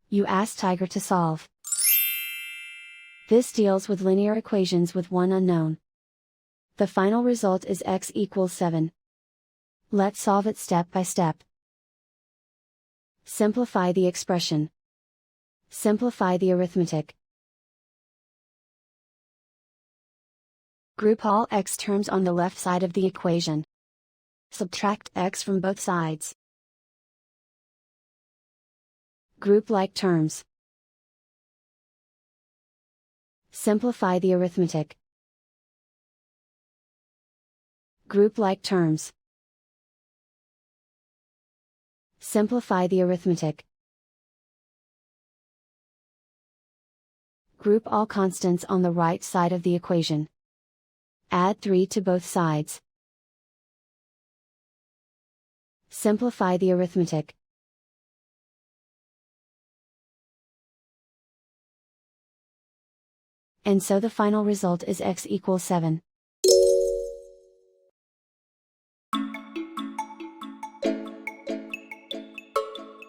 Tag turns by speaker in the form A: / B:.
A: You ask Tiger to solve. This deals with linear equations with one unknown. The final result is x equals 7. Let's solve it step by step. Simplify the expression. Simplify the arithmetic. Group all x terms on the left side of the equation. Subtract x from both sides. Group like terms. Simplify the arithmetic. Group like terms. Simplify the arithmetic. Group all constants on the right side of the equation. Add 3 to both sides. Simplify the arithmetic. And so the final result is x equals 7.